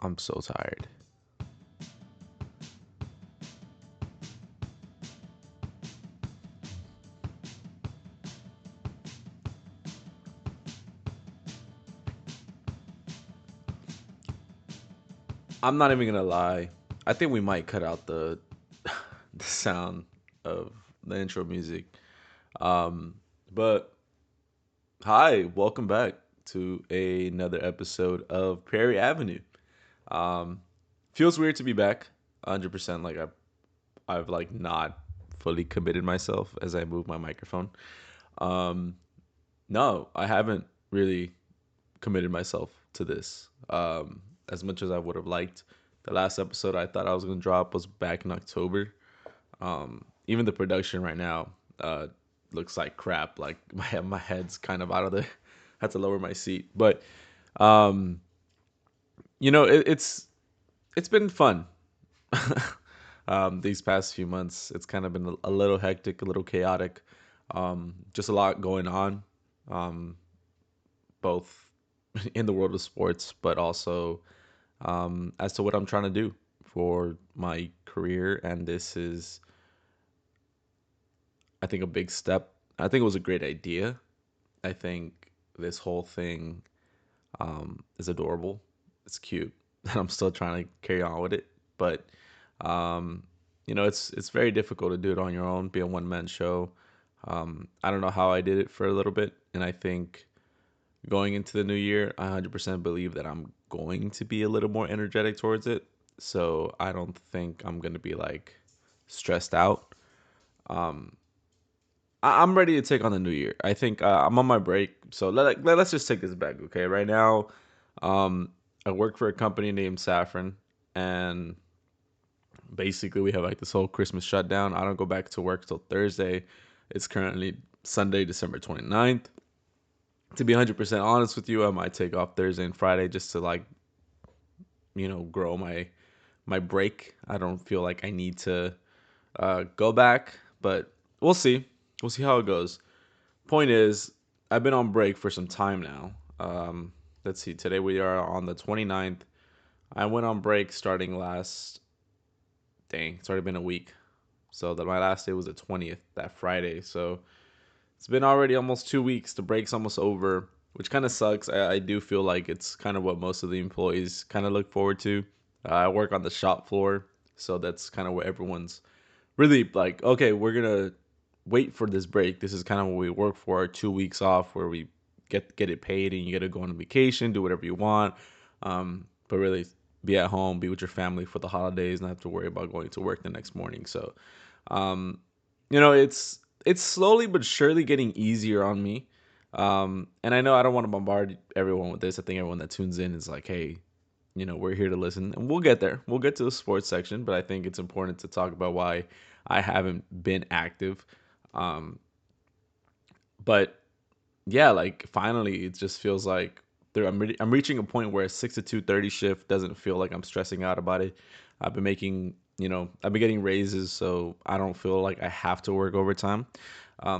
I'm so tired. I'm not even gonna lie. I think we might cut out the the sound of the intro music. Um, but hi, welcome back to another episode of Prairie Avenue. Um, Feels weird to be back, 100%. Like I've like not fully committed myself as I move my microphone. Um, no, I haven't really committed myself to this as much as I would have liked. The last episode I thought I was going to drop was back in October. Even the production right now uh, looks like crap. Like my head's kind of out of the. Had to lower my seat, but um, it's been fun. These past few months, it's kind of been a little hectic, a little chaotic. Just a lot going on. Um, both in the world of sports, but also as to what I'm trying to do for my career. And this is, I think, a big step. I think it was a great idea. I think this whole thing is adorable. It's cute. And I'm still trying to carry on with it. But, um, it's very difficult to do it on your own, be a one man show. I don't know how I did it for a little bit. And I think going into the new year, I 100% believe that I'm going to be a little more energetic towards it. So I don't think I'm going to be like stressed out. I'm ready to take on the new year. I think I'm on my break. So let's just take this back, okay? Right now, um, I work for a company named Saffron, and basically we have like this whole Christmas shutdown. I don't go back to work till Thursday. It's currently Sunday, December 29th. To be 100% honest with you, I might take off Thursday and Friday just to like grow my break. I don't feel like I need to go back, but we'll see. We'll see how it goes. Point is, I've been on break for some time now. Let's see. Today we are on the 29th. I went on break starting last. Dang, it's already been a week. So that my last day was the 20th, that Friday. So it's been already almost 2 weeks. The break's almost over, which kind of sucks. I do feel like it's kind of what most of the employees kind of look forward to. I work on the shop floor, so that's kind of where everyone's really like, okay, we're gonna wait for this break. This is kind of what we work for. Our 2 weeks off, where we get it paid, and you get to go on vacation, do whatever you want, but really be at home, be with your family for the holidays, not have to worry about going to work the next morning. So um, it's slowly but surely getting easier on me. And I know I don't want to bombard everyone with this. I think everyone that tunes in is like, hey, we're here to listen, and we'll get there. We'll get to the sports section, but I think it's important to talk about why I haven't been active. Um, but yeah, like finally, it just feels like I'm reaching a point where a 6 to 2:30 shift doesn't feel like I'm stressing out about it. I've been getting raises, so I don't feel like I have to work overtime.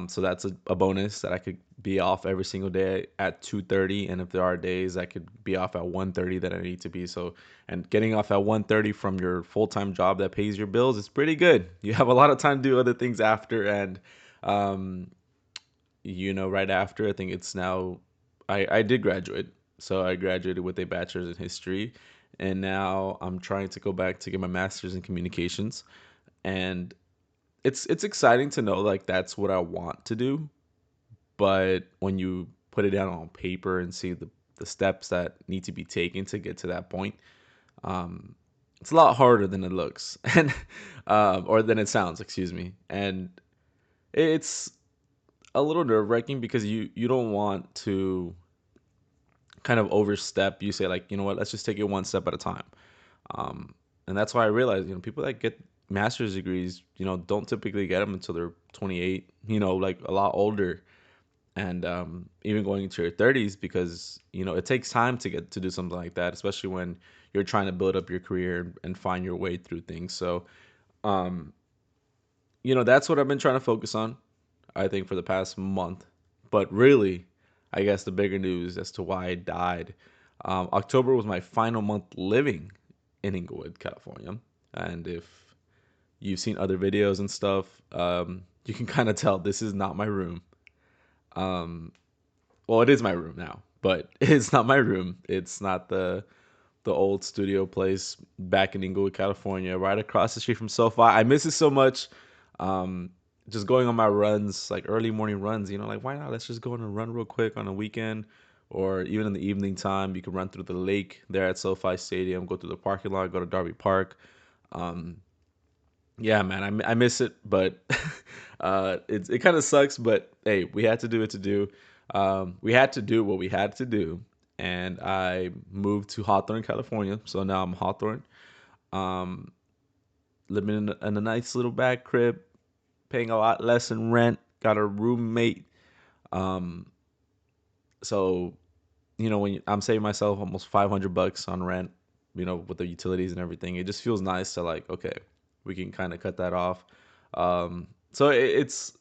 So that's a bonus that I could be off every single day at 2:30, and if there are days I could be off at 1:30 that I need to be. So, and getting off at 1:30 from your full time job that pays your bills is pretty good. You have a lot of time to do other things after, and um, right after. I think it's now, I did graduate. So I graduated with a bachelor's in history. And now I'm trying to go back to get my master's in communications. And it's exciting to know like that's what I want to do. But when you put it down on paper and see the steps that need to be taken to get to that point, um, it's a lot harder than it looks, and or than it sounds, excuse me. And it's a little nerve wracking because you don't want to kind of overstep. You say like, you know what, let's just take it one step at a time. Um, and that's why I realized, people that get master's degrees, don't typically get them until they're 28. Like a lot older, and even going into your 30s, because it takes time to get to do something like that, especially when you're trying to build up your career and find your way through things. So, um, that's what I've been trying to focus on, I think, for the past month. But really, I guess the bigger news as to why I died. October was my final month living in Inglewood, California. And if you've seen other videos and stuff, you can kind of tell this is not my room. Um, well, it is my room now, but it's not my room. It's not the old studio place back in Inglewood, California, right across the street from SoFi. I miss it so much. Um, just going on my runs, like early morning runs, like why not? Let's just go on a run real quick on a weekend, or even in the evening time. You can run through the lake there at SoFi Stadium, go through the parking lot, go to Darby Park. Um, yeah, man, I miss it, but it kind of sucks. But hey, we had to do it to do. We had to do what we had to do, and I moved to Hawthorne, California. So now I'm Hawthorne, um, living in a nice little back crib, paying a lot less in rent. Got a roommate. Um, so I'm saving myself almost $500 on rent. With the utilities and everything, it just feels nice to like, okay, we can kind of cut that off. So it's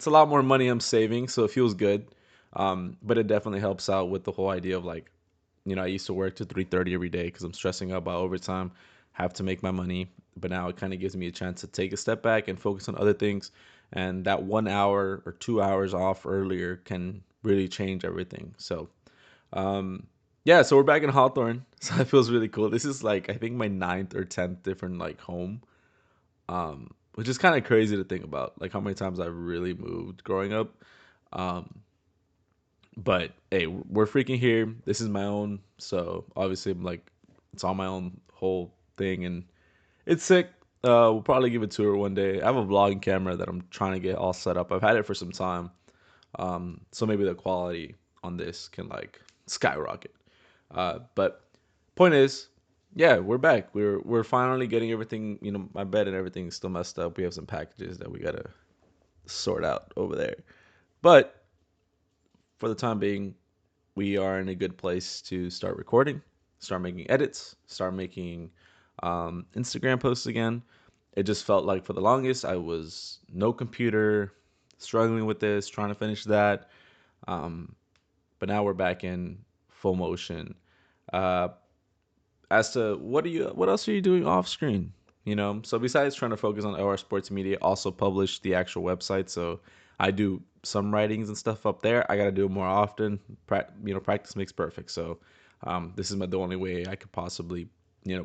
a lot more money I'm saving, so it feels good. But it definitely helps out with the whole idea of like, I used to work to 3:30 every day because I'm stressing out about overtime, have to make my money. But now it kind of gives me a chance to take a step back and focus on other things. And that 1 hour or 2 hours off earlier can really change everything. So, um, yeah, so we're back in Hawthorne. So it feels really cool. This is like, I think, my ninth or 10th different like home, which is kind of crazy to think about, like how many times I've really moved growing up. Um, but hey, we're freaking here. This is my own, so obviously I'm like, it's all my own whole thing, and it's sick. We'll probably give a tour one day. I have a vlogging camera that I'm trying to get all set up. I've had it for some time, so maybe the quality on this can like skyrocket. But point is, yeah, we're back. We're finally getting everything. My bed and everything's still messed up. We have some packages that we gotta sort out over there. But for the time being, we are in a good place to start recording, start making edits, start making Instagram posts again. It just felt like for the longest I was no computer, struggling with this, trying to finish that. Um, but now we're back in full motion. Uh, as to what else are you doing off screen? So besides trying to focus on OR Sports Media, also publish the actual website. So I do some writings and stuff up there. I got to do it more often. Practice makes perfect. So this is the only way I could possibly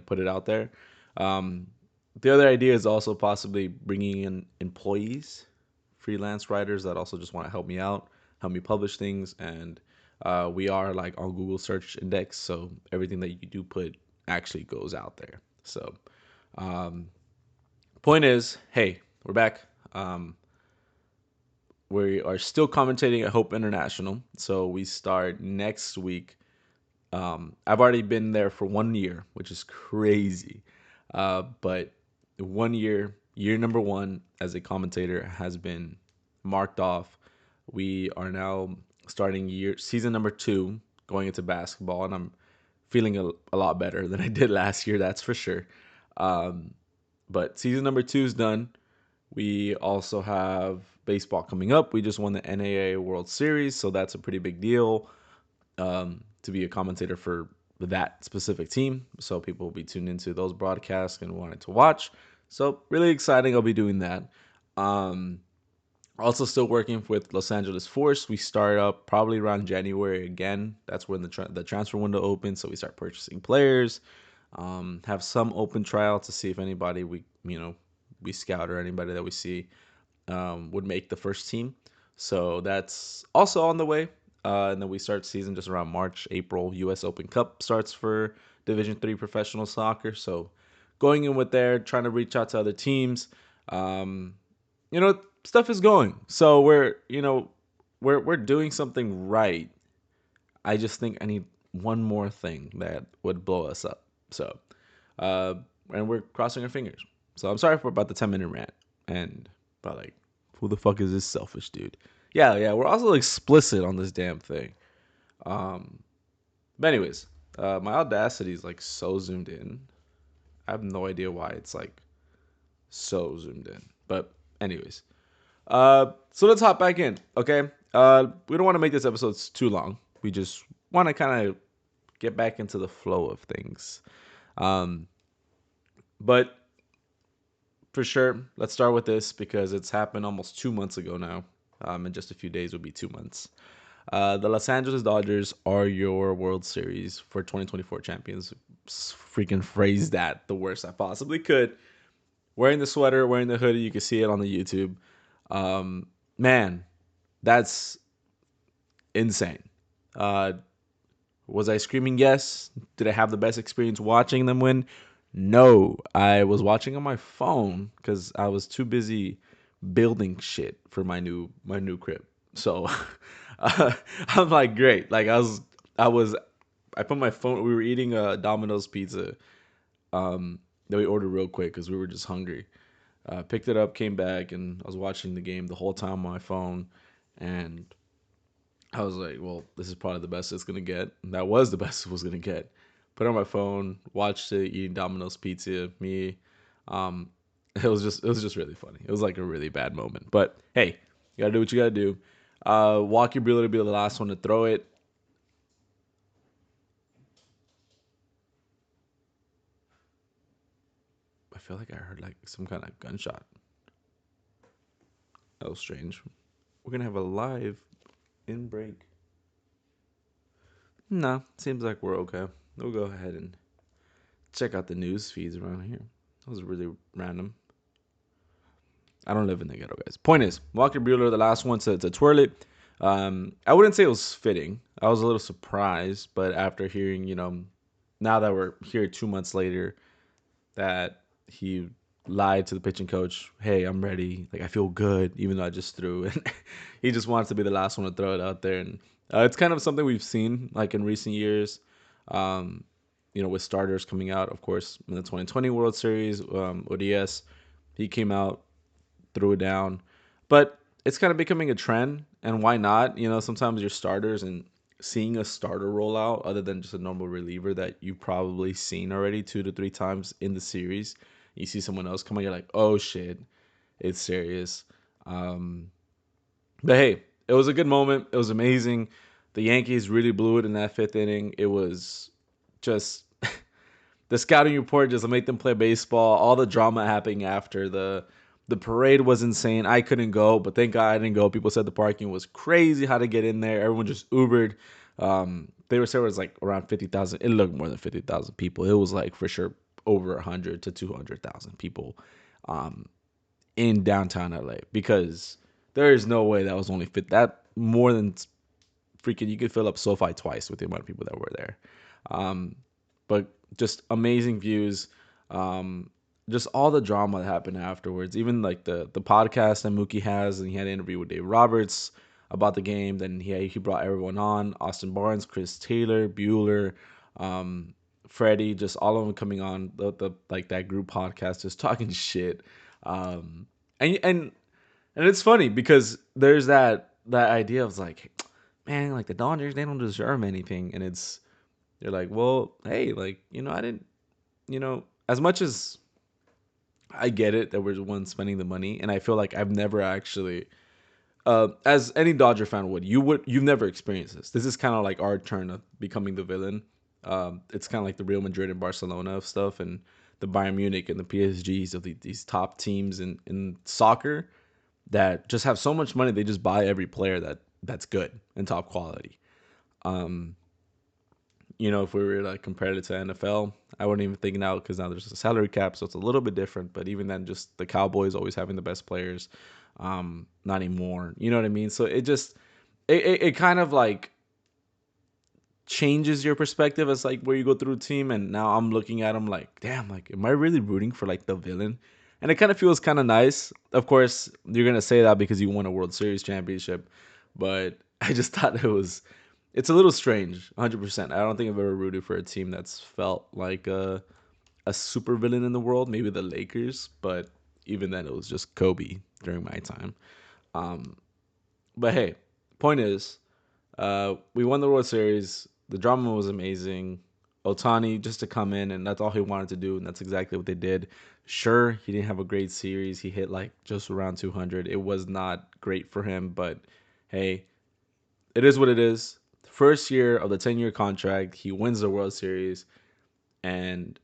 put it out there. Um, the other idea is also possibly bringing in employees, freelance writers that also just want to help me out, help me publish things, and we are like on Google search index, so everything that you do put actually goes out there. So, um, point is, hey, we're back. Um, we are still commentating at Hope International, so we start next week. I've already been there for 1 year, which is crazy. But 1 year, year number one as a commentator has been marked off. We are now starting season number two, going into basketball, and I'm feeling a lot better than I did last year, that's for sure. Um, but season number two is done. We also have baseball coming up. We just won the NAA World Series, so that's a pretty big deal, to be a commentator for that specific team. So people will be tuned into those broadcasts and wanting to watch. So really exciting. I'll be doing that. Um, Also still working with Los Angeles Force. We start up probably around January again. That's when the transfer window opens. So we start purchasing players. Have some open trial to see if anybody we scout or anybody that we see would make the first team. So that's also on the way. And then we start season just around March, April. U.S. Open Cup starts for Division Three professional soccer. So going in with there, trying to reach out to other teams. Um, Stuff is going. So we're doing something right. I just think I need one more thing that would blow us up. So, uh, and we're crossing our fingers. So I'm sorry for about the 10-minute rant. And but like, who the fuck is this selfish dude? Yeah, yeah. We're also explicit on this damn thing. Um, but anyways, my Audacity is like so zoomed in. I have no idea why it's like so zoomed in. But anyways, so let's hop back in. Okay. We don't want to make this episode too long. We just want to kind of get back into the flow of things. Um, but for sure, let's start with this because it's happened almost 2 months ago now. In just a few days will be 2 months. The Los Angeles Dodgers are your World Series for 2024 champions. Freaking phrase that the worst I possibly could. Wearing the sweater, wearing the hoodie, you can see it on the YouTube. Man, that's insane. Uh, was I screaming yes? Did I have the best experience watching them win? No, I was watching on my phone because I was too busy building shit for my new crib. So uh, I'm like, great. Like I was, I put my phone. We were eating a Domino's pizza that we ordered real quick because we were just hungry. Picked it up, came back, and I was watching the game the whole time on my phone, and I was like, well, this is probably the best it's gonna get. And that was the best it was gonna get. Put it on my phone, watched it, eating Domino's pizza. Me, um, it was just really funny. It was like a really bad moment, but hey, you gotta do what you gotta do. Walker Buehler to be the last one to throw it. I feel like I heard like some kind of gunshot. That was strange. We're gonna have a live in break. No, seems like we're okay. We'll go ahead and check out the news feeds around here. That was really random. I don't live in the ghetto, guys. Point is, Walker Bueller, the last one to twirl it. I wouldn't say it was fitting. I was a little surprised, but after hearing, now that we're here 2 months later, that he lied to the pitching coach, hey, I'm ready. Like, I feel good, even though I just threw. And he just wants to be the last one to throw it out there. And it's kind of something we've seen, like, in recent years, um, with starters coming out, of course, in the 2020 World Series, ODS, he came out, threw it down. But it's kind of becoming a trend, and why not? Sometimes your starters and seeing a starter roll out other than just a normal reliever that you've probably seen already 2 to 3 times in the series. You see someone else come on, you're like, oh shit, it's serious. Um, but hey, it was a good moment. It was amazing. The Yankees really blew it in that fifth inning. It was just the scouting report just made them play baseball. All the drama happening after the parade was insane. I couldn't go, but thank God I didn't go. People said the parking was crazy, how to get in there. Everyone just Ubered. They were saying it was like around 50,000. It looked more than 50,000 people. It was like for sure over 100 to 200,000 people in downtown LA because there is no way that was only fit that more than freaking you could fill up SoFi twice with the amount of people that were there. Um, but just amazing views. Um, just all the drama that happened afterwards. Even like the podcast that Mookie has, and he had an interview with Dave Roberts about the game. Then he brought everyone on: Austin Barnes, Chris Taylor, Bueller, um, Freddie, just all of them coming on the like that group podcast, just talking shit. Um, and it's funny because there's that idea of like, man, like the Dodgers, they don't deserve anything, and it's they're like, well, hey, like I didn't, as much as I get it that we're the ones spending the money, and I feel like I've never actually, as any Dodger fan you've never experienced this. This is kind of like our turn of becoming the villain. It's kind of like the Real Madrid and Barcelona of stuff, and the Bayern Munich and the PSGs of these top teams in soccer that just have so much money they just buy every player that's good and top quality. Um, if we were like compared it to NFL, I wouldn't even think now because now there's a salary cap, so it's a little bit different. But even then, just the Cowboys always having the best players, not anymore. You know what I mean? So it kind of like changes your perspective as like where you go through a team. And now I'm looking at them like, damn, like am I really rooting for like the villain? And it kind of feels kind of nice. Of course, you're gonna say that because you won a World Series championship, but I just thought it's a little strange. 100%. I don't think I've ever rooted for a team that's felt like a super villain in the world. Maybe the Lakers, but even then, it was just Kobe during my time. Um, but hey, point is, we won the World Series. The drama was amazing. Otani just to come in, and that's all he wanted to do, and that's exactly what they did. Sure, he didn't have a great series. He hit like just around 200. It was not great for him, but hey, it is what it is. first year of the 10-year contract. He wins the World Series, and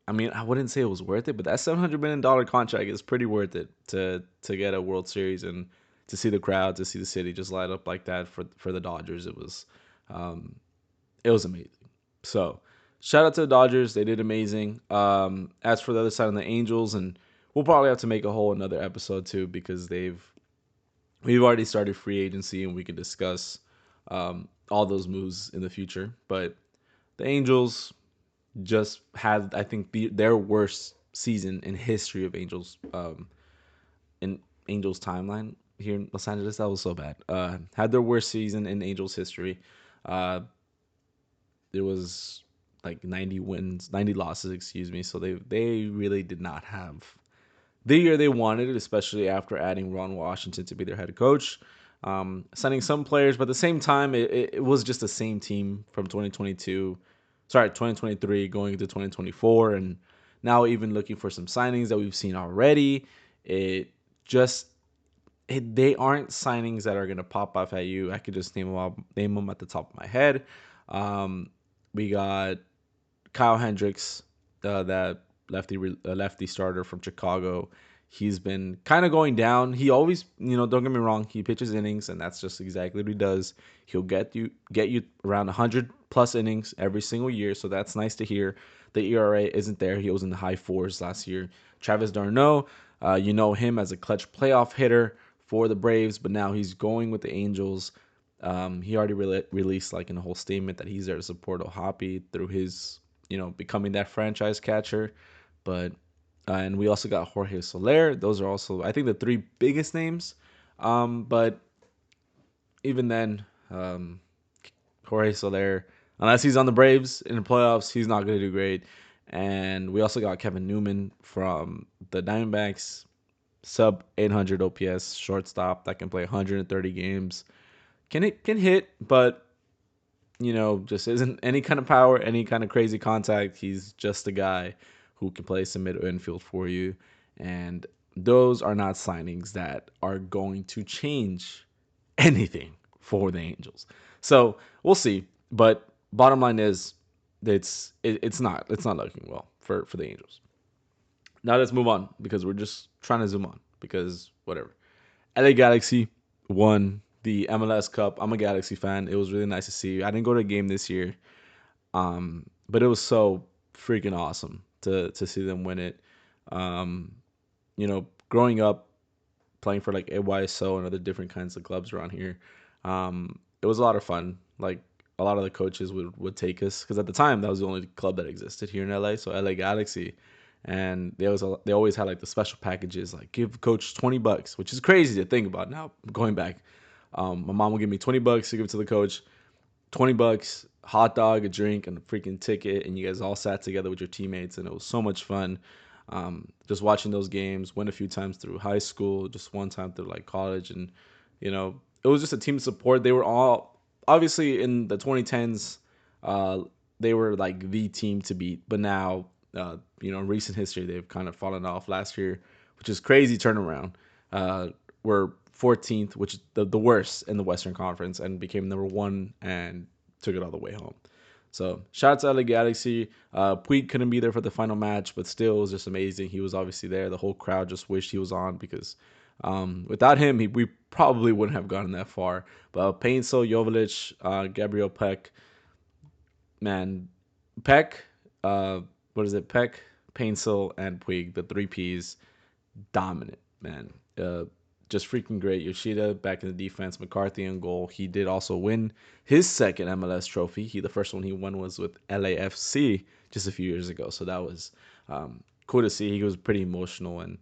I mean, I wouldn't say it was worth it, but that $700 million contract is pretty worth it to get a World Series and to see the crowd, to see the city just light up like that for the Dodgers. Um, it was amazing. So shout out to the Dodgers, they did amazing. As for the other side of the Angels, and we'll probably have to make a whole another episode too because we've already started free agency and we could discuss all those moves in the future. But the Angels just had, I think, their worst season in history of Angels, in Angels timeline here in Los Angeles. That was so bad. Had their worst season in Angels history. Uh, there was like 90 wins, 90 losses, excuse me. So they really did not have the year they wanted, especially after adding Ron Washington to be their head coach. Signing some players, but at the same time, it was just the same team from 2023 going into 2024. And now, even looking for some signings that we've seen already, it just, they aren't signings that are going to pop off at you. I could just name them at the top of my head. Um, we got Kyle Hendricks, that lefty starter from Chicago. He's been kind of going down. He always, don't get me wrong, he pitches innings, and that's just exactly what he does. He'll get you around 100 plus innings every single year, so that's nice to hear. The ERA isn't there. He was in the high fours last year. Travis d'Arnaud, you know him as a clutch playoff hitter for the Braves, but now he's going with the Angels. He already released like in a whole statement that he's there to support O'Hoppe through his, becoming that franchise catcher. But and we also got Jorge Soler. Those are also, I think, the three biggest names. But even then, Jorge Soler, unless he's on the Braves in the playoffs, he's not going to do great. And we also got Kevin Newman from the Diamondbacks, sub 800 OPS shortstop that can play 130 games. Can hit, but just isn't any kind of power, any kind of crazy contact. He's just a guy who can play some mid infield for you. And those are not signings that are going to change anything for the Angels. So we'll see. But bottom line is it's not looking well for the Angels. Now let's move on because we're just trying to zoom on because whatever. LA Galaxy won the MLS Cup. I'm a Galaxy fan. It was really nice to see. I didn't go to a game this year, but it was so freaking awesome to see them win it. Um, growing up playing for like AYSO and other different kinds of clubs around here, it was a lot of fun. Like a lot of the coaches would take us because at the time that was the only club that existed here in LA. So LA Galaxy, and they always had like the special packages, like give coach $20, which is crazy to think about now. Going back, my mom would give me $20 to give to the coach, $20, hot dog, a drink, and a freaking ticket, and you guys all sat together with your teammates, and it was so much fun. Just watching those games. Went a few times through high school, just one time through like college, and it was just a team support. They were all obviously in the 2010s. They were like the team to beat, but now in recent history they've kind of fallen off. Last year, which is crazy turnaround. We're 14th, which is the worst in the Western Conference, and became number one and took it all the way home. So shout out to LA Galaxy. Puig couldn't be there for the final match, but still it was just amazing. He was obviously there. The whole crowd just wished he was on because without him, we probably wouldn't have gotten that far. But Painso, Joveljic, Gabriel Peck, man, Peck, what is it? Peck, Painsil, and Puig, the three Ps, dominant, man. Just freaking great. Yoshida back in the defense, McCarthy in goal. He did also win his second MLS trophy. The first one he won was with LAFC just a few years ago. So that was cool to see. He was pretty emotional and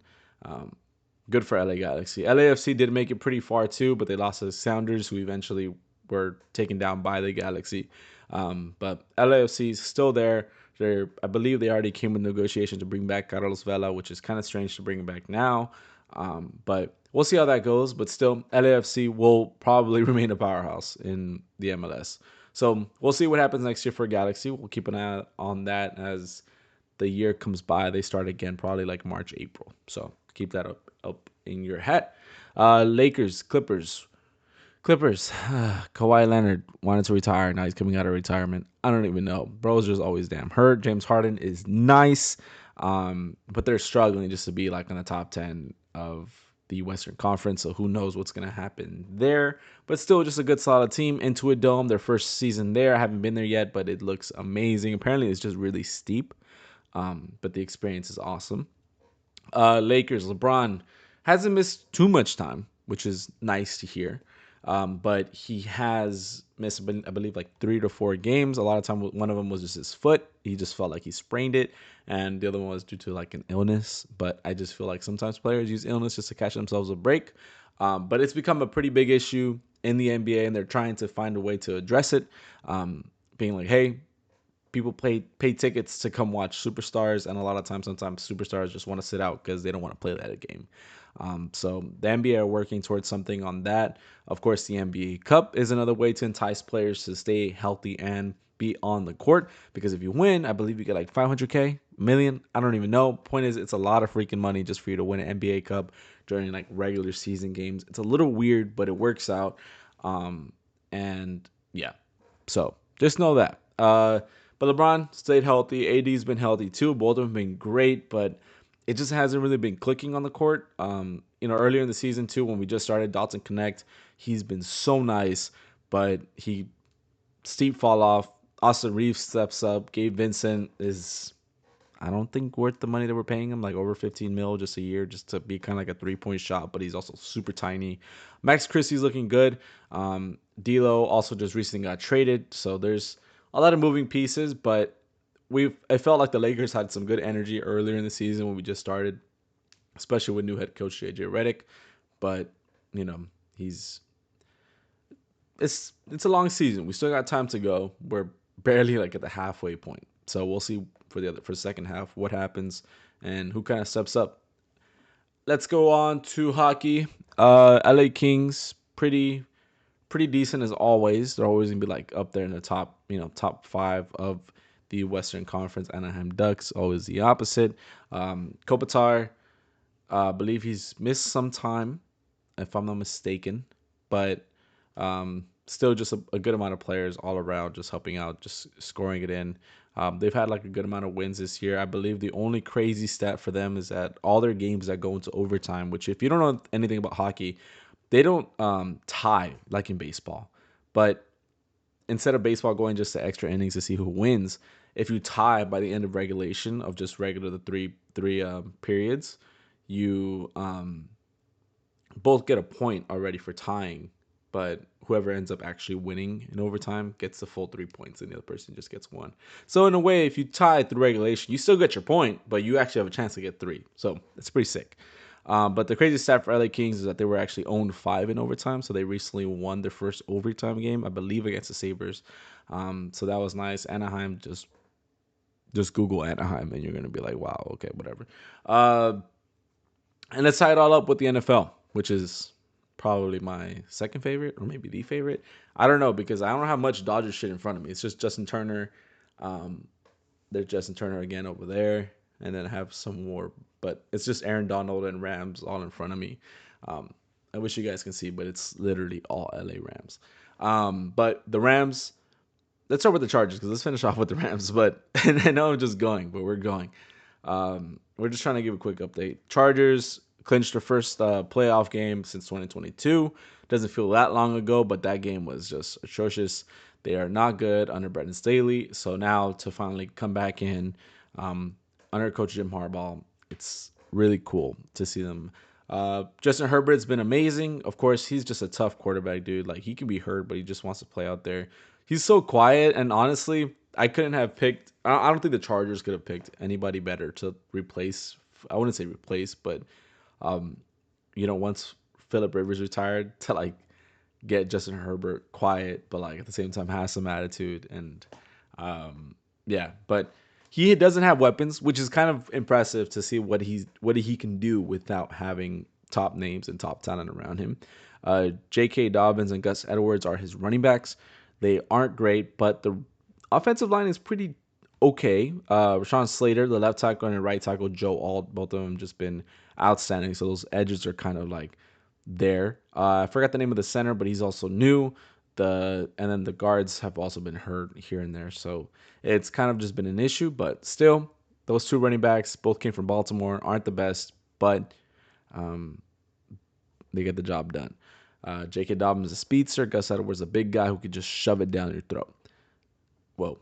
good for LA Galaxy. LAFC did make it pretty far too, but they lost to the Sounders, who eventually were taken down by the Galaxy. But LAFC is still there. I believe they already came with negotiations to bring back Carlos Vela, which is kind of strange to bring back now. But we'll see how that goes. But still, LAFC will probably remain a powerhouse in the MLS. So we'll see what happens next year for Galaxy. We'll keep an eye on that as the year comes by. They start again probably like March, April. So keep that up in your head. Lakers, Clippers. Clippers. Kawhi Leonard wanted to retire. Now he's coming out of retirement. I don't even know. Bro's just always damn hurt. James Harden is nice, but they're struggling just to be like in the top 10 of the Western Conference. So who knows what's going to happen there. But still, just a good solid team. Intuit Dome, their first season there. I haven't been there yet, but it looks amazing. Apparently, it's just really steep, but the experience is awesome. Lakers, LeBron hasn't missed too much time, which is nice to hear. But he has missed, I believe, like 3 to 4 games. A lot of time, one of them was just his foot. He just felt like he sprained it, and the other one was due to like an illness. But I just feel like sometimes players use illness just to catch themselves a break. But it's become a pretty big issue in the NBA, and they're trying to find a way to address it. Being like, hey, people pay tickets to come watch superstars, and a lot of times, sometimes superstars just want to sit out because they don't want to play that game. So the NBA are working towards something on that. Of course, the NBA Cup is another way to entice players to stay healthy and be on the court, because if you win, I believe you get like 500K million. I don't even know. Point is, it's a lot of freaking money just for you to win an NBA Cup during like regular season games. It's a little weird, but it works out. And yeah, so just know that. But LeBron stayed healthy. AD's been healthy too. Both of them have been great, but it just hasn't really been clicking on the court. Earlier in the season too, when we just started Dalton Connect, he's been so nice, but he steep fall off. Austin Reeves steps up. Gabe Vincent is, I don't think, worth the money that we're paying him, like over 15 mil just a year, just to be kind of like a 3-point shot, but he's also super tiny. Max Christie's looking good. D'Lo also just recently got traded, so there's a lot of moving pieces, but I felt like the Lakers had some good energy earlier in the season when we just started, especially with new head coach JJ Redick. But you know, he's it's a long season. We still got time to go. We're barely like at the halfway point. So we'll see for the second half what happens and who kind of steps up. Let's go on to hockey. LA Kings, pretty decent as always. They're always gonna be like up there in the top 5 of the Western Conference. Anaheim Ducks, always the opposite. Kopitar, I believe he's missed some time, if I'm not mistaken, but still just a good amount of players all around, just helping out, just scoring it in. They've had like a good amount of wins this year. I believe the only crazy stat for them is that all their games that go into overtime, which if you don't know anything about hockey, they don't tie like in baseball. But instead of baseball going just to extra innings to see who wins, if you tie by the end of regulation of just regular the three periods, you both get a point already for tying, but whoever ends up actually winning in overtime gets the full 3 points and the other person just gets one. So in a way, if you tie through regulation, you still get your point, but you actually have a chance to get three. So it's pretty sick. But the crazy stat for LA Kings is that they were actually owned 5 in overtime. So they recently won their first overtime game, I believe, against the Sabres. So that was nice. Anaheim, just Google Anaheim and you're gonna be like, wow, okay, whatever. And let's tie it all up with the NFL, which is probably my second favorite or maybe the favorite. I don't know because I don't have much Dodgers shit in front of me. It's just Justin Turner. There's Justin Turner again over there, and then I have some more, but it's just Aaron Donald and Rams all in front of me. I wish you guys can see, but it's literally all LA Rams. But the Rams, let's start with the Chargers because let's finish off with the Rams. But and I know I'm just going, but we're going. We're just trying to give a quick update. Chargers clinched their first playoff game since 2022. Doesn't feel that long ago, but that game was just atrocious. They are not good under Brendan Staley. So now to finally come back in under Coach Jim Harbaugh, it's really cool to see them. Justin Herbert's been amazing. Of course, he's just a tough quarterback, dude. Like he can be hurt, but he just wants to play out there. He's so quiet, and honestly, I couldn't have picked. I don't think the Chargers could have picked anybody better to replace. I wouldn't say replace, but once Philip Rivers retired, to like get Justin Herbert quiet, but like at the same time has some attitude and yeah. But he doesn't have weapons, which is kind of impressive to see what he can do without having top names and top talent around him. J.K. Dobbins and Gus Edwards are his running backs. They aren't great, but the offensive line is pretty okay. Rashawn Slater, the left tackle, and the right tackle, Joe Alt, both of them just been outstanding. So those edges are kind of like there. I forgot the name of the center, but he's also new. And then the guards have also been hurt here and there, so it's kind of just been an issue. But still, those two running backs both came from Baltimore, aren't the best, but um, they get the job done. J.K. Dobbins is a speedster. Gus Edwards a big guy who could just shove it down your throat. Whoa.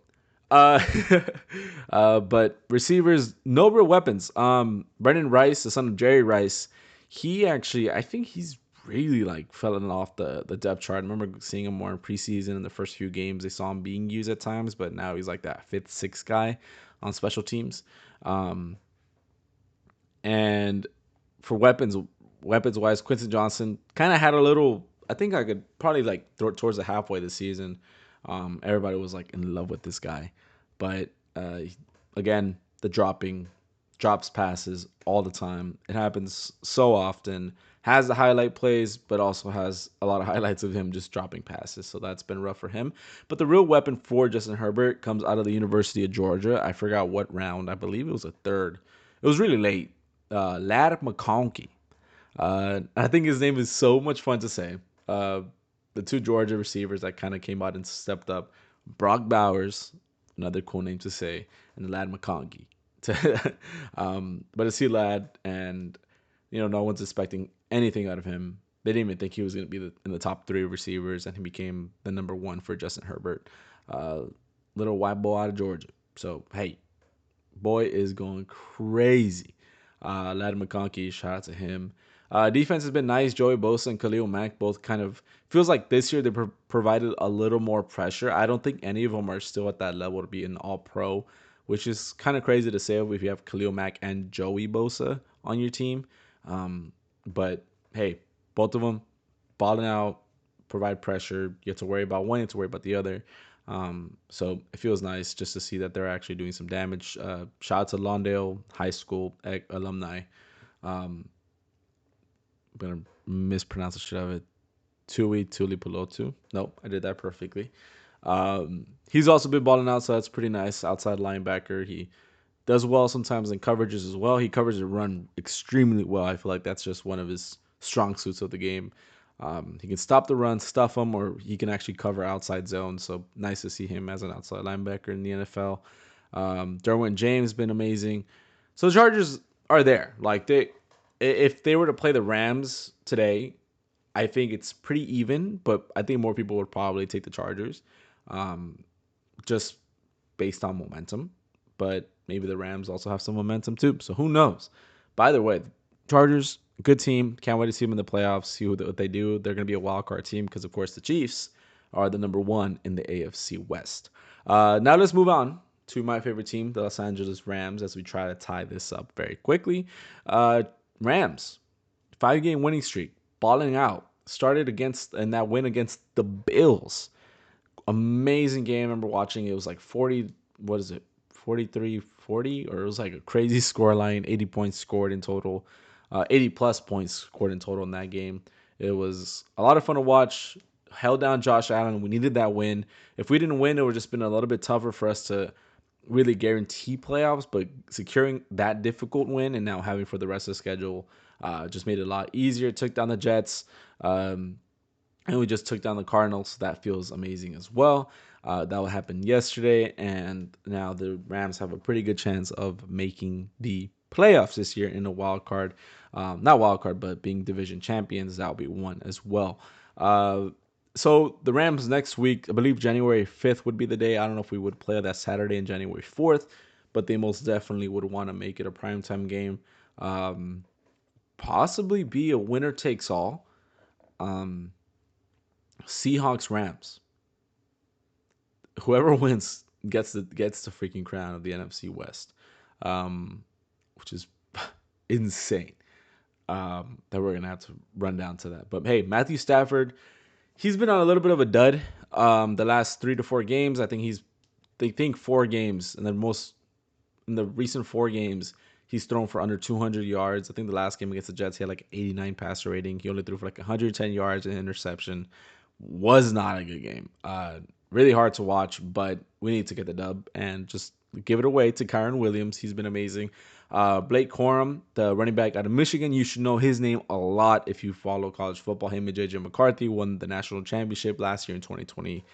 Uh, but receivers, no real weapons. Brendan Rice, the son of Jerry Rice, he actually, I think he's really like fallen off the depth chart. I remember seeing him more in preseason in the first few games. They saw him being used at times, but now he's like that fifth, sixth guy on special teams. Um, and for weapons wise, Quincy Johnson kind of had a little. I think I could probably like throw it towards the halfway of the season. Everybody was like in love with this guy, but again, the drops passes all the time. It happens so often. Has the highlight plays, but also has a lot of highlights of him just dropping passes. So that's been rough for him. But the real weapon for Justin Herbert comes out of the University of Georgia. I forgot what round. I believe it was a third. It was really late. Ladd McConkey. I think his name is so much fun to say. Uh, the two Georgia receivers that kind of came out and stepped up. Brock Bowers, another cool name to say, and Ladd McConkey. But to see Ladd, and no one's expecting anything out of him. They didn't even think he was going to be in the top three receivers, and he became the number one for Justin Herbert. Uh, Little white boy out of Georgia. So hey, boy is going crazy. Ladd McConkey, shout out to him. Defense has been nice. Joey Bosa and Khalil Mack both kind of feels like this year they provided a little more pressure. I don't think any of them are still at that level to be an All Pro, which is kind of crazy to say if you have Khalil Mack and Joey Bosa on your team. But hey, both of them balling out, provide pressure. You have to worry about one, you have to worry about the other. So it feels nice just to see that they're actually doing some damage. Shout out to Lawndale High School alumni. I'm gonna mispronounce the shit out of it. Tui Tulipulotu. Nope, I did that perfectly. He's also been balling out, so that's pretty nice. Outside linebacker. He does well sometimes in coverages as well. He covers the run extremely well. I feel like that's just one of his strong suits of the game. He can stop the run, stuff him, or he can actually cover outside zones. So nice to see him as an outside linebacker in the NFL. Derwin James been amazing. So the Chargers are there. Like if they were to play the Rams today, I think it's pretty even. But I think more people would probably take the Chargers, um, just based on momentum. But maybe the Rams also have some momentum too. So who knows? By the way, Chargers, good team. Can't wait to see them in the playoffs. See what they do. They're going to be a wild card team because, of course, the Chiefs are the number one in the AFC West. Now let's move on to my favorite team, the Los Angeles Rams, as we try to tie this up very quickly. Uh, Rams, 5-game winning streak, balling out. Started against in that win against the Bills. Amazing game. I remember watching it. It was like 40, what is it? 43-40, or it was like a crazy score line. 80 points scored in total. 80 plus points scored in total in that game. It was a lot of fun to watch. Held down Josh Allen. We needed that win. If we didn't win, it would just been a little bit tougher for us to really guarantee playoffs, but securing that difficult win and now having for the rest of the schedule just made it a lot easier. Took down the Jets, and we just took down the Cardinals. So that feels amazing as well. That will happen yesterday, and now the Rams have a pretty good chance of making the playoffs this year in a wild card. Not wild card, but being division champions. That will be one as well. So the Rams next week, I believe January 5th would be the day. I don't know if we would play that Saturday and January 4th, but they most definitely would want to make it a primetime game. Possibly be a winner takes all. Um, Seahawks Rams. Whoever wins gets the freaking crown of the NFC West, which is insane. That we're gonna have to run down to that. But hey, Matthew Stafford, he's been on a little bit of a dud. The last 3 to 4 games, I think they think 4 games, and then most in the recent 4 games, he's thrown for under 200 yards. I think the last game against the Jets, he had like 89 passer rating. He only threw for like 110 yards and interception. Was not a good game. Really hard to watch, but we need to get the dub and just give it away to Kyron Williams. He's been amazing. Blake Corum, the running back out of Michigan, you should know his name a lot if you follow college football. Him and JJ McCarthy won the national championship last year in 2020.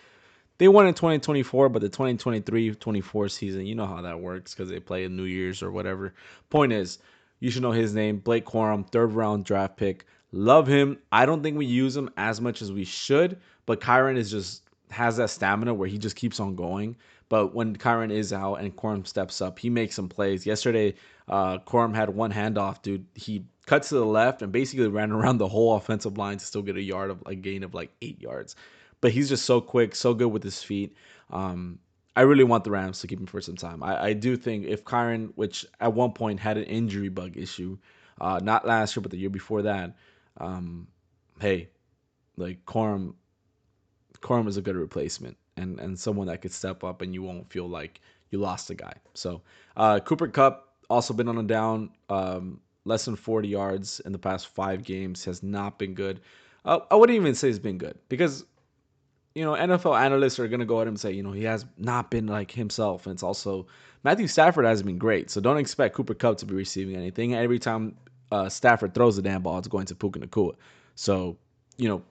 They won in 2024, but the 2023-24 season, you know how that works because they play in New Year's or whatever. Point is, you should know his name, Blake Corum, third round draft pick. Love him. I don't think we use him as much as we should, but Kyron is just has that stamina where he just keeps on going. But when Kyron is out and Corum steps up, he makes some plays. Yesterday, Corum had one handoff, dude. He cut to the left and basically ran around the whole offensive line to still get a gain of like 8 yards. But he's just so quick, so good with his feet. I really want the Rams to keep him for some time. I do think if Kyron, which at one point had an injury bug issue, not last year but the year before that, hey, like Corum is a good replacement and someone that could step up and you won't feel like you lost a guy. So Cooper Kupp also been on a down, less than 40 yards in the past 5 games, has not been good. I wouldn't even say he's been good because NFL analysts are going to go ahead and say, he has not been like himself. And it's also Matthew Stafford hasn't been great. So don't expect Cooper Kupp to be receiving anything. Every time Stafford throws the damn ball, it's going to Puka Nacua. So,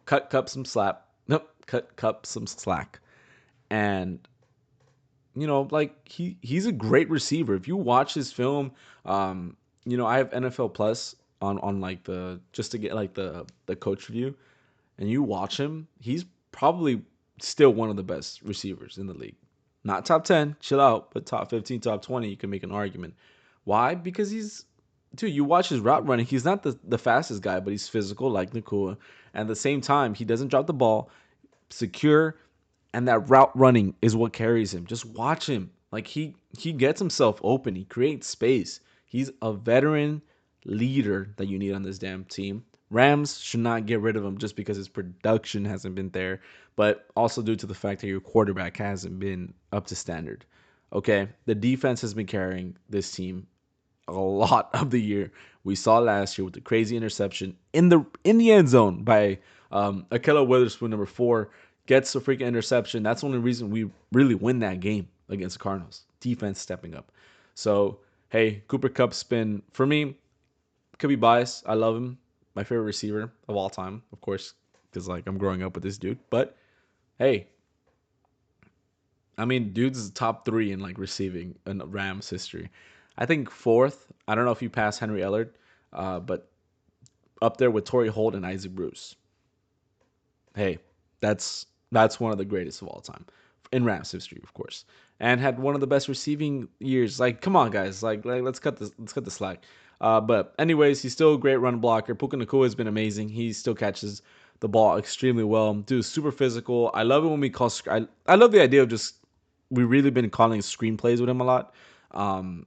cut Kupp some slap. Nope, cut Kupp some slack. And, like he's a great receiver. If you watch his film, I have NFL Plus on like just to get like the coach review, and you watch him, he's probably still one of the best receivers in the league. Not top 10, chill out, but top 15, top 20, you can make an argument. Why? Because dude, you watch his route running, he's not the fastest guy, but he's physical like Nacua. And at the same time, he doesn't drop the ball, secure, and that route running is what carries him. Just watch him. Like he gets himself open, he creates space. He's a veteran leader that you need on this damn team. Rams should not get rid of him just because his production hasn't been there, but also due to the fact that your quarterback hasn't been up to standard. Okay, the defense has been carrying this team a lot of the year. We saw last year with the crazy interception in the end zone by Ahkello Witherspoon, number 4, gets the freaking interception. That's the only reason we really win that game against the Cardinals. Defense stepping up. So hey, Cooper Kupp's been, for me, could be biased. I love him. My favorite receiver of all time, of course, because like I'm growing up with this dude. But hey, I mean, dude's top 3 in like receiving in Rams history. I think fourth. I don't know if you pass Henry Ellard, but up there with Torrey Holt and Isaac Bruce. Hey, that's one of the greatest of all time in Rams history, of course, and had one of the best receiving years. Like, come on, guys, like let's cut the slack. But anyways, he's still a great run blocker. Puka Nacua has been amazing. He still catches the ball extremely well. Dude, super physical. I love it when we call. I love the idea of just we really been calling screenplays with him a lot. Um,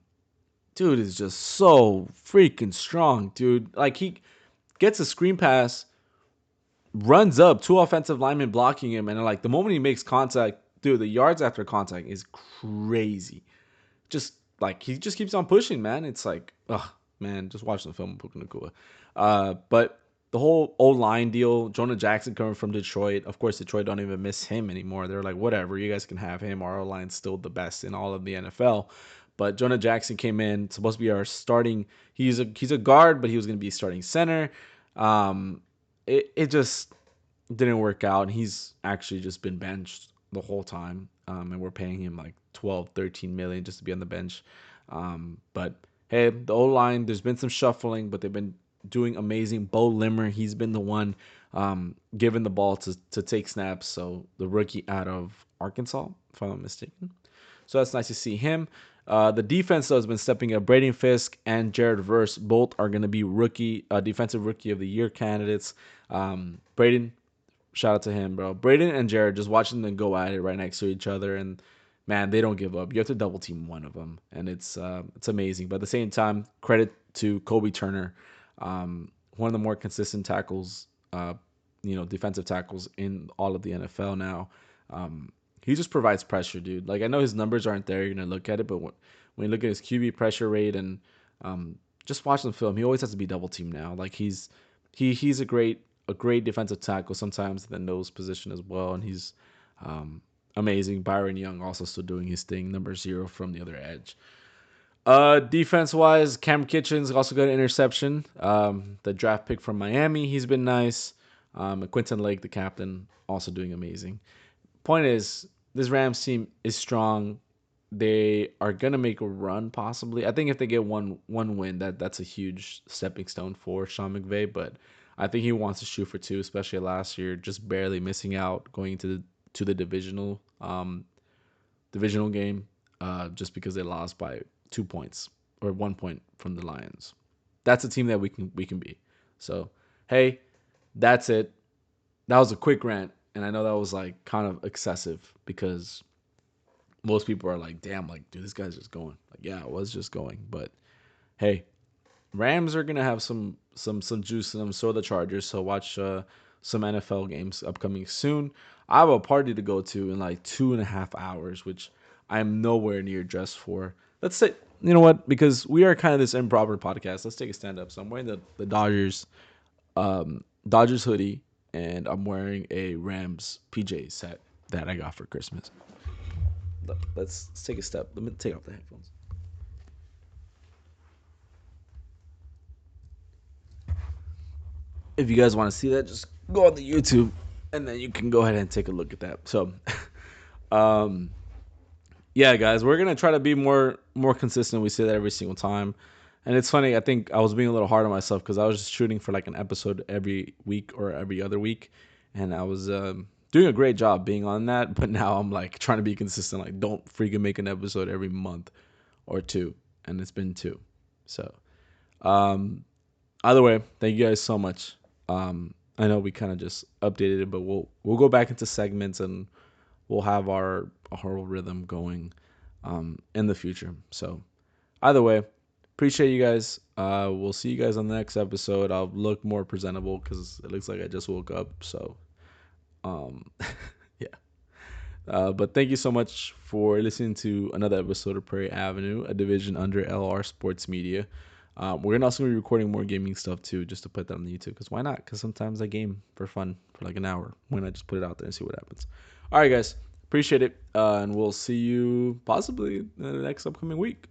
Dude is just so freaking strong, dude. Like he gets a screen pass, runs up, 2 offensive linemen blocking him, and like the moment he makes contact, dude, the yards after contact is crazy. Just like he just keeps on pushing, man. It's like, oh man, just watch the film of Puka Nacua. But the whole old line deal, Jonah Jackson coming from Detroit. Of course, Detroit don't even miss him anymore. They're like, whatever, you guys can have him. Our line's still the best in all of the NFL. But Jonah Jackson came in, supposed to be our starting. He's a guard, but he was going to be starting center. It just didn't work out. And he's actually just been benched the whole time. And we're paying him like 12, 13 million just to be on the bench. But hey, the O line, there's been some shuffling, but they've been doing amazing. Bo Limmer, he's been the one given the ball to take snaps. So the rookie out of Arkansas, if I'm not mistaken. So that's nice to see him. The defense, though, has been stepping up. Braden Fisk and Jared Verse both are going to be defensive rookie of the year candidates. Braden, shout out to him, bro. Braden and Jared, just watching them go at it right next to each other, and man, they don't give up. You have to double team one of them, and it's amazing. But at the same time, credit to Kobe Turner, one of the more consistent tackles, defensive tackles in all of the NFL now. He just provides pressure, dude. Like I know his numbers aren't there. You're gonna look at it, but when you look at his QB pressure rate and just watching the film, he always has to be double teamed now. Like he's a great defensive tackle sometimes in the nose position as well, and he's amazing. Byron Young also still doing his thing, number 0 from the other edge. Defense wise, Cam Kitchens also got an interception. The draft pick from Miami, he's been nice. Quinton Lake, the captain, also doing amazing. Point is, this Rams team is strong. They are gonna make a run, possibly. I think if they get one win, that's a huge stepping stone for Sean McVay. But I think he wants to shoot for two, especially last year, just barely missing out going to the divisional game, just because they lost by 2 points or 1 point from the Lions. That's a team that we can beat. So hey, that's it. That was a quick rant, and I know that was like kind of excessive because most people are like, "Damn, like, dude, this guy's just going." Like, yeah, I was just going, but hey, Rams are gonna have some juice in them. So are the Chargers. So watch some NFL games upcoming soon. I have a party to go to in like 2.5 hours, which I am nowhere near dressed for. Let's say, you know what? Because we are kind of this improper podcast. Let's take a stand up. So I'm wearing the Dodgers hoodie, and I'm wearing a Rams PJ set that I got for Christmas. Let's take a step. Let me take off the headphones. If you guys want to see that, just go on the YouTube, and then you can go ahead and take a look at that. So, um, yeah, guys, we're gonna try to be more consistent. We say that every single time, and it's funny. I think I was being a little hard on myself because I was just shooting for like an episode every week or every other week, and I was doing a great job being on that. But now I'm like trying to be consistent. Like, don't freaking make an episode every month or two, and it's been two. So, um, either way, thank you guys so much. I know we kind of just updated it, but we'll go back into segments and we'll have our whole rhythm going in the future. So either way, appreciate you guys. We'll see you guys on the next episode. I'll look more presentable because it looks like I just woke up. So um, yeah. But thank you so much for listening to another episode of Prairie Avenue, a division under LR Sports Media. We're gonna also be recording more gaming stuff too, just to put that on the YouTube. Because why not? Because sometimes I game for fun for like an hour. Why not just put it out there and see what happens? All right, guys, appreciate it, and we'll see you possibly in the next upcoming week.